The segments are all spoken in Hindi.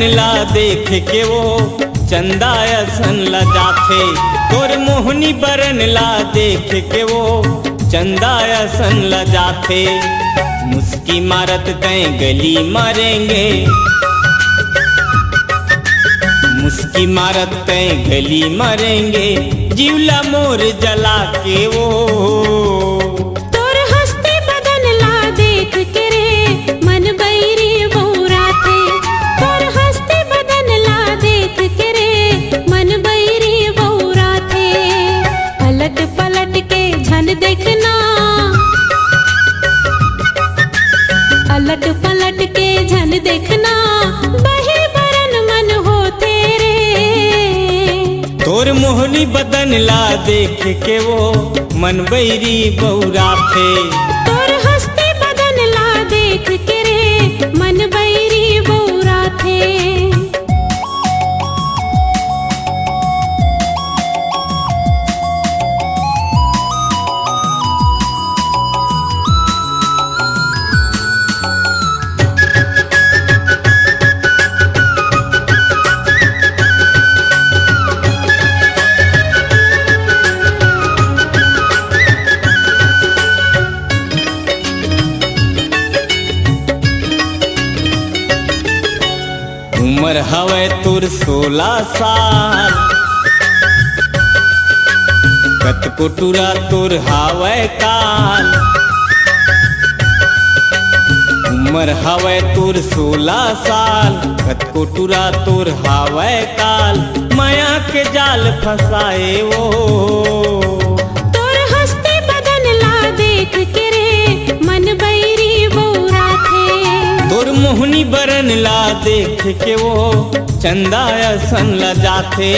बरन ला देख के वो चंदा असन ला जाथे। तोर मोहनी बरन ला देख के वो चंदा असन ला जाथे। मुस्की मारत तय गली मारेंगे, मुस्की मारत तय गली मारेंगे, जीवला मोर जला के वो। तोर हंसते बदन ला देख के रे मन बैरी बौरा थे। तोर हंसते बदन ला देख के रे मन बैरी बौरा थे। पलट पलट के झन देखना, पलट पलट के झन देखना, बहे बरन मन हो तेरे। तोर मोहनी बदन ला देख के वो मन बैरी बौरा थे। तोर हंसते बदन ला देख के रे मन बैरी बौरा थे। उमर हवे तुर 16 साल, कत कोटुरा तुर हवे काल। उमर हवे तुर 16 साल, कत कोटुरा तुर हवे काल। माया के जाल फसाए वो। तोर हंसते बदन ला देख के रे मन बैरी बौरा थे। तोर मोहनी बरन ला देख के वो चंदा असन ला जाथे।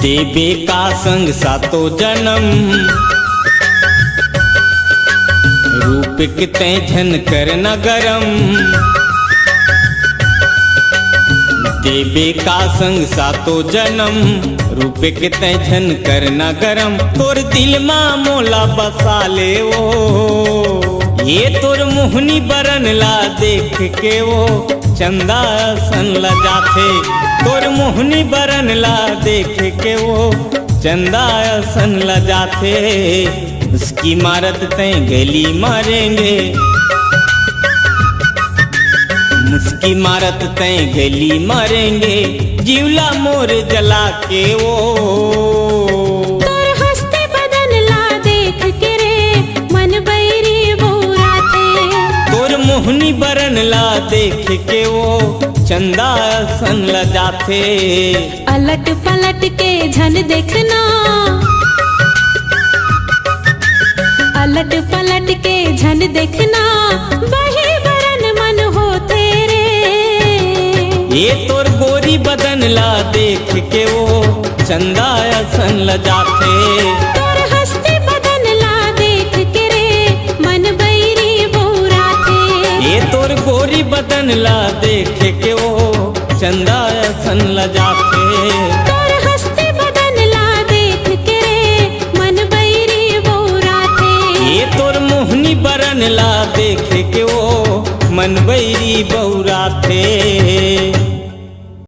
देवे का संग सातो जन्म, रूप किते झन कर न गरम। देवे का संग सातो जन्म, रूप किते झन कर न गरम। तोर दिल मा मोला बसा ले वो। ये तोर मोहनी बरन ला देख के वो चंदा असन ला जाथे। तोर मोहनी बरन ला देख के वो चंदा असन ला जाथे। उसकी मारत तय गली मारेंगे, मुस्की मारत तय गली मारेंगे, जीवला मोर जला के वो। तोर हंसते बदन ला देख के रे मन बैरी बौरा थे। तोर मोहनी बरन ला देख के वो चंदा असन ला जाथे। अलट पलट के झन देखना, अलट पलट के झन देखना, बहे बरन मन हो तेरे। ये तोर गोरी बदन ला देख के वो चंदा असन ला जाथे। तोर हंसते बदन ला देख के रे मन बैरी बौरा थे। ये तोर गोरी बदन ला देख के वो चंदा असन ला जाथे। तोर हंसते बदन ला देख के रे मन बैरी बौरा थे। ये तोर मोहनी बरन ला देख के वो मन बैरी बौरा थे।